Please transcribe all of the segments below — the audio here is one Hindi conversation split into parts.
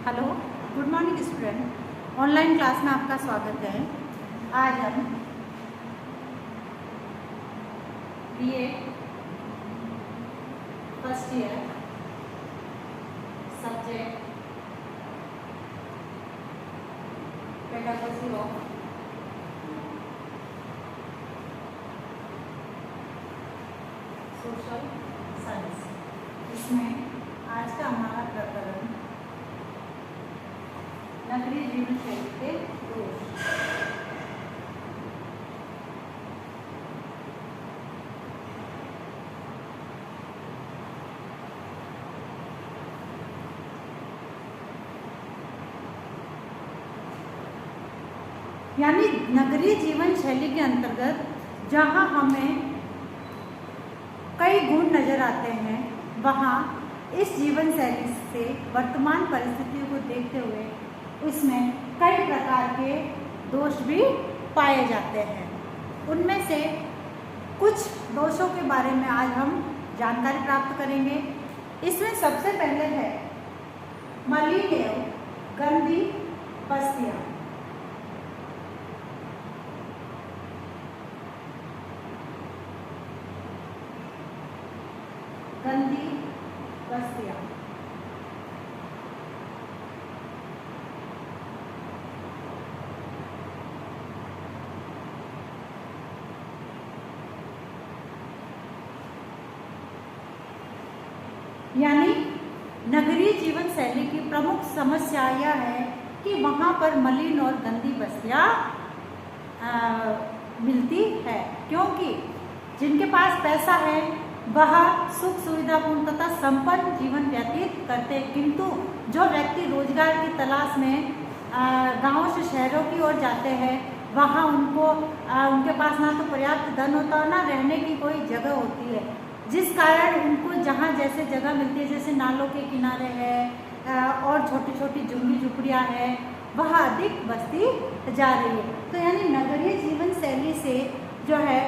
Hello, good morning student. Online class में आपका स्वागत है। आज हम BA first year subject pedagogy of social science, इसमें आज का हमारा प्रकरण नगरीय जीवन शैली के दोष। यानी नगरीय जीवन शैली के अंतर्गत जहाँ हमें कई गुण नजर आते हैं, वहाँ इस जीवन शैली से वर्तमान परिस्थितियों को देखते हुए इसमें कई प्रकार के दोष भी पाए जाते हैं। उनमें से कुछ दोषों के बारे में आज हम जानकारी प्राप्त करेंगे। इसमें सबसे पहले है मलिन एवं गंदी बस्तियां। गंदी बस्तियां, यानी नगरीय जीवन शैली की प्रमुख समस्या यह है कि वहाँ पर मलिन और गंदी बस्तियाँ मिलती है, क्योंकि जिनके पास पैसा है वह सुख सुविधापूर्ण तथा संपन्न जीवन व्यतीत करते हैं, किंतु जो व्यक्ति रोजगार की तलाश में गांवों से शहरों की ओर जाते हैं, वहाँ उनके पास ना तो पर्याप्त धन होता है, ना रहने की कोई जगह होती है, जिस कारण उनको जहाँ जैसे जगह मिलती है, जैसे नालों के किनारे है और छोटी छोटी झुग्गी झुपड़ियाँ हैं, वह अधिक बस्ती जा रही है। तो यानी नगरीय जीवन शैली से जो है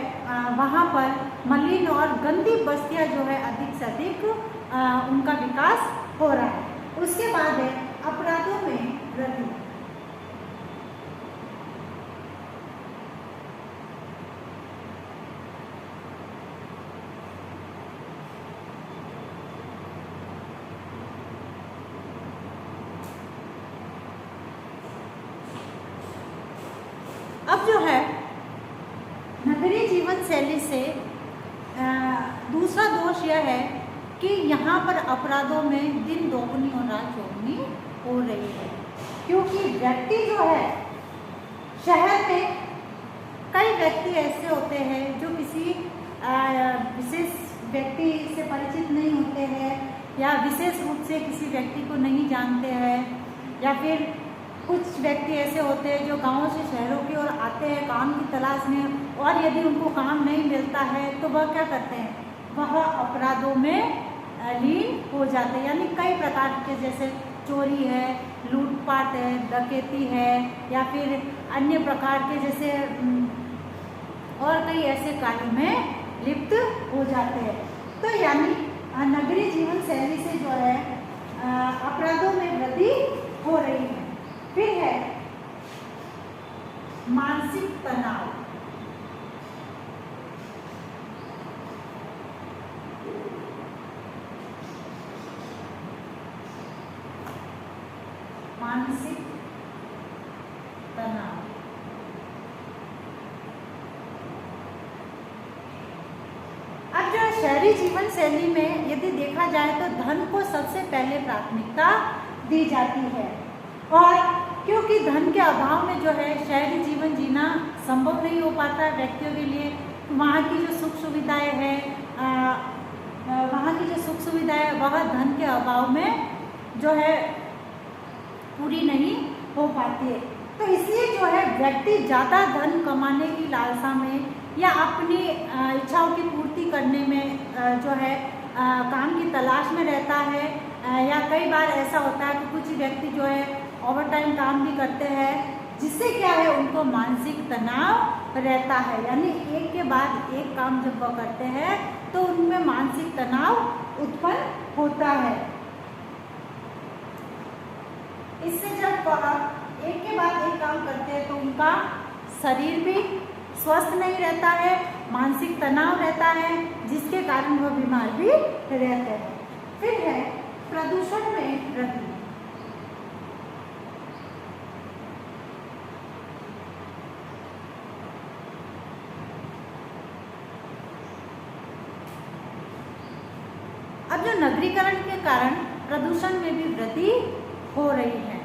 वहाँ पर मलिन और गंदी बस्तियाँ जो है अधिक से अधिक उनका विकास हो रहा है। उसके बाद है अपराधों में वृद्धि। अब जो है नगरीय जीवन शैली से दूसरा दोष यह है कि यहाँ पर अपराधों में दिन दोगुनी और रात चौगुनी हो रही है, क्योंकि व्यक्ति जो है शहर में कई व्यक्ति ऐसे होते हैं जो किसी विशेष व्यक्ति से परिचित नहीं होते हैं, या विशेष रूप से किसी व्यक्ति को नहीं जानते हैं, या फिर कुछ व्यक्ति ऐसे होते हैं जो गांवों से शहरों की ओर आते हैं काम की तलाश में, और यदि उनको काम नहीं मिलता है तो वह क्या करते हैं, वह अपराधों में लीन हो जाते हैं। यानी कई प्रकार के, जैसे चोरी है, लूटपाट है, डकैती है, या फिर अन्य प्रकार के जैसे और कई ऐसे कार्यों में लिप्त हो जाते हैं। तो यानी नगरीय जीवन शैली से जो है अपराधों में वृद्धि हो रही है। फिर है मानसिक तनाव। मानसिक तनाव अब जो शहरी जीवन शैली में यदि देखा जाए तो धन को सबसे पहले प्राथमिकता दी जाती है, और क्योंकि धन के अभाव में जो है शहरी जीवन जीना संभव नहीं हो पाता है व्यक्तियों के लिए। वहाँ की जो सुख सुविधाएं हैं वह धन के अभाव में जो है पूरी नहीं हो पाती है। तो इसलिए जो है व्यक्ति ज़्यादा धन कमाने की लालसा में या अपनी इच्छाओं की पूर्ति करने में जो है काम की तलाश में रहता है, या कई बार ऐसा होता है कि कुछ व्यक्ति जो है ओवर टाइम काम भी करते हैं, जिससे क्या है उनको मानसिक तनाव रहता है। यानी एक के बाद एक काम जब वह करते हैं तो उनमें मानसिक तनाव उत्पन्न होता है। इससे जब वह एक के बाद एक काम करते हैं तो उनका शरीर भी स्वस्थ नहीं रहता है, मानसिक तनाव रहता है, जिसके कारण वह बीमार भी रहते हैं। फिर है प्रदूषण में वृद्धि। अब जो नगरीकरण के कारण प्रदूषण में भी वृद्धि हो रही है।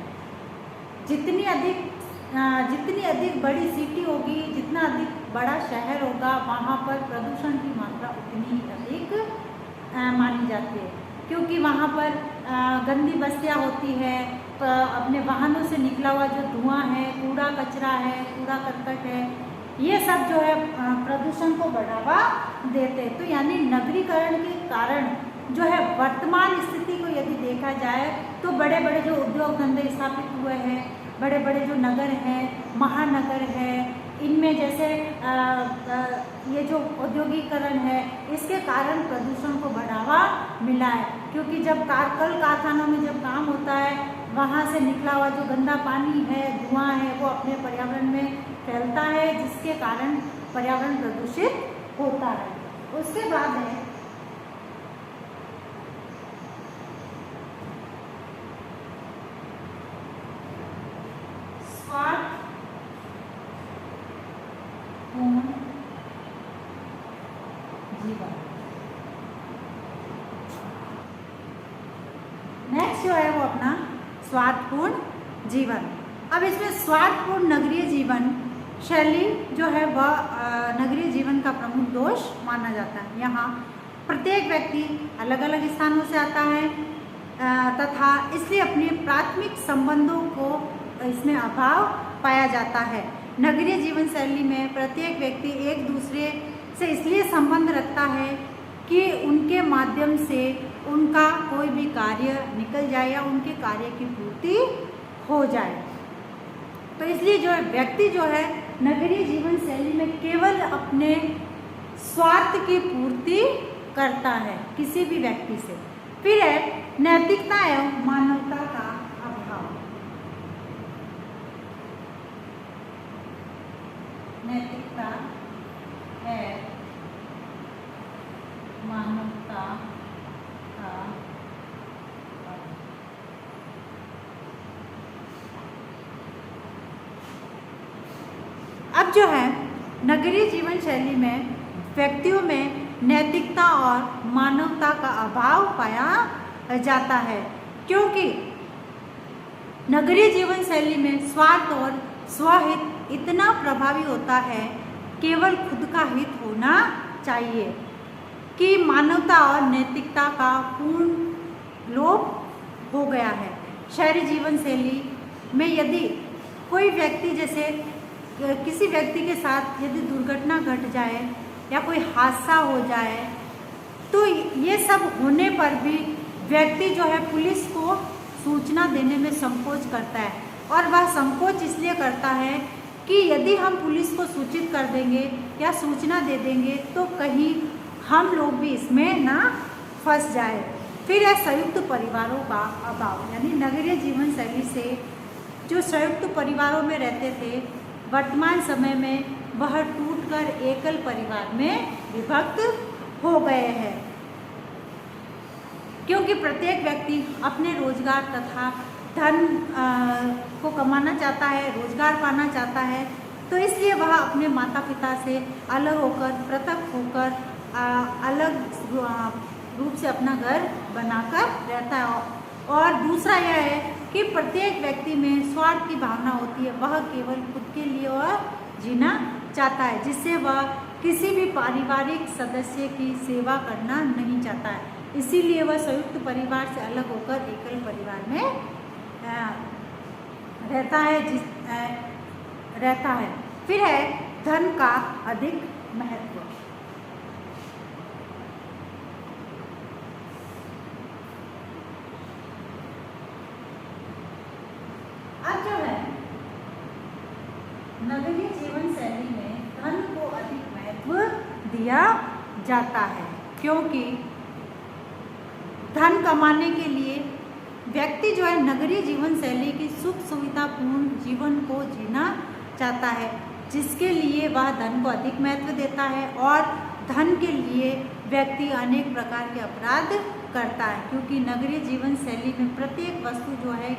जितनी अधिक बड़ी सिटी होगी, जितना अधिक बड़ा शहर होगा, वहाँ पर प्रदूषण की मात्रा उतनी ही अधिक मानी जाती है, क्योंकि वहाँ पर गंदी बस्तियाँ होती है, अपने वाहनों से निकला हुआ जो धुआं है, कूड़ा कचरा है, कूड़ा करकट है, ये सब जो है प्रदूषण को बढ़ावा देते हैं। तो यानी नगरीकरण के कारण जो है वर्तमान स्थिति को यदि देखा जाए तो बड़े बड़े जो उद्योग धंधे स्थापित हुए हैं, बड़े बड़े जो नगर हैं, महानगर है, इनमें जैसे ये जो औद्योगिकरण है, इसके कारण प्रदूषण को बढ़ावा मिला है। क्योंकि जब कल कारखानों में जब काम होता है, वहाँ से निकला हुआ जो गंदा पानी है, धुआं है, वो अपने पर्यावरण में फैलता है, जिसके कारण पर्यावरण प्रदूषित होता है। उसके बाद है जीवन। नेक्स्ट जो है वो अपना स्वार्थपूर्ण जीवन। अब इसमें स्वार्थपूर्ण नगरीय जीवन शैली जो है वह नगरीय जीवन का प्रमुख दोष माना जाता है। यहाँ प्रत्येक व्यक्ति अलग अलग स्थानों से आता है तथा इसलिए अपने प्राथमिक संबंधों को इसमें अभाव पाया जाता है। नगरीय जीवन शैली में प्रत्येक व्यक्ति एक दूसरे से इसलिए संबंध रखता है कि उनके माध्यम से उनका कोई भी कार्य निकल जाए या उनके कार्य की पूर्ति हो जाए। तो इसलिए जो है व्यक्ति जो है नगरीय जीवन शैली में केवल अपने स्वार्थ की पूर्ति करता है किसी भी व्यक्ति से। फिर है नैतिकता एवं मानवता का अभाव। नैतिकता है मानवता का अभाव। अब जो है नगरीय जीवन शैली में व्यक्तियों में नैतिकता और मानवता का अभाव पाया जाता है, क्योंकि नगरीय जीवन शैली में स्वार्थ और स्वहित इतना प्रभावी होता है, केवल खुद का हित होना चाहिए, कि मानवता और नैतिकता का पूर्ण लोप हो गया है। शहरी जीवन शैली में यदि कोई व्यक्ति जैसे किसी व्यक्ति के साथ यदि दुर्घटना घट जाए या कोई हादसा हो जाए, तो ये सब होने पर भी व्यक्ति जो है पुलिस को सूचना देने में संकोच करता है। और वह संकोच इसलिए करता है कि यदि हम पुलिस को सूचित कर देंगे या सूचना दे देंगे तो कहीं हम लोग भी इसमें ना फंस जाए। फिर है संयुक्त परिवारों का अभाव, यानी नगरीय जीवन शैली से जो संयुक्त परिवारों में रहते थे, वर्तमान समय में वह टूटकर एकल परिवार में विभक्त हो गए हैं, क्योंकि प्रत्येक व्यक्ति अपने रोजगार तथा धन को कमाना चाहता है, रोजगार पाना चाहता है। तो इसलिए वह अपने माता पिता से अलग होकर, पृथक होकर अलग रूप से अपना घर बनाकर रहता है। और दूसरा यह है कि प्रत्येक व्यक्ति में स्वार्थ की भावना होती है, वह केवल खुद के लिए वह जीना चाहता है, जिससे वह किसी भी पारिवारिक सदस्य की सेवा करना नहीं चाहता है। इसीलिए वह संयुक्त परिवार से अलग होकर एकल परिवार में रहता है। फिर है धन का अधिक महत्व। अब जो है नगरीय जीवन शैली में धन को अधिक महत्व दिया जाता है, क्योंकि धन कमाने के लिए व्यक्ति जो है नगरीय जीवन शैली की सुख सुविधापूर्ण जीवन को जीना चाहता है, जिसके लिए वह धन को अधिक महत्व देता है और धन के लिए व्यक्ति अनेक प्रकार के अपराध करता है, क्योंकि नगरीय जीवन शैली में प्रत्येक वस्तु जो है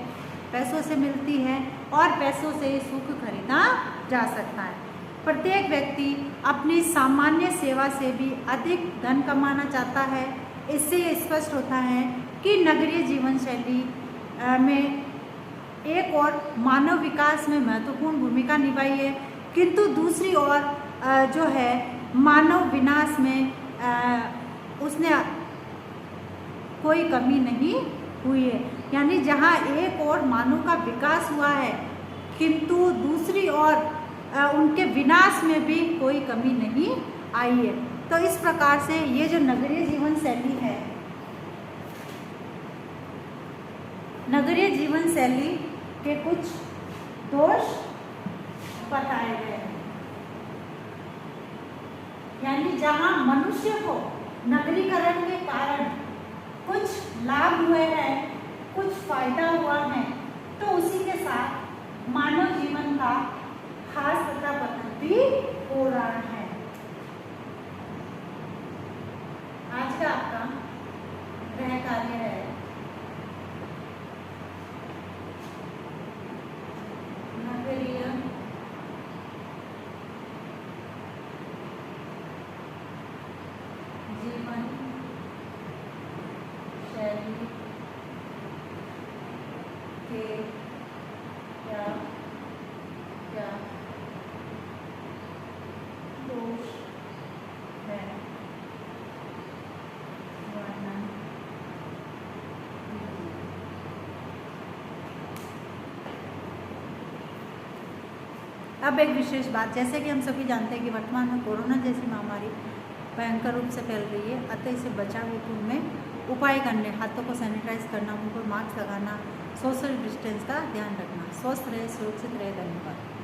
पैसों से मिलती है और पैसों से ही सुख खरीदा जा सकता है। प्रत्येक व्यक्ति अपनी सामान्य सेवा से भी अधिक धन कमाना चाहता है। इससे ये स्पष्ट होता है कि नगरीय जीवन शैली में एक और मानव विकास में महत्वपूर्ण भूमिका निभाई है, किंतु दूसरी ओर जो है मानव विनाश में उसने कोई कमी नहीं हुई है। यानी जहाँ एक और मानव का विकास हुआ है, किंतु दूसरी ओर उनके विनाश में भी कोई कमी नहीं आई है। तो इस प्रकार से ये जो नगरीय जीवन शैली है, नगरीय जीवन शैली के कुछ दोष बताए गए हैं। यानी जहाँ मनुष्य को नगरीकरण के कारण कुछ लाभ हुए हैं, कुछ फायदा हुआ है, तो उसी के साथ मानव जीवन का खास तथा पतन भी हो रहा है। आज का आपका गृह कार्य है नगरीय जीवन शैली के क्या क्या दोष है, वर्णन कीजिए। अब एक विशेष बात, जैसे कि हम सभी जानते हैं कि वर्तमान में कोरोना जैसी महामारी भयंकर रूप से फैल रही है, अतः इसे बचाव हेतु में उपाय करने, हाथों को सैनिटाइज करना, मुंह पर मास्क लगाना, सोशल डिस्टेंस का ध्यान रखना। स्वस्थ रहे, सुरक्षित रहे। धन्यवाद।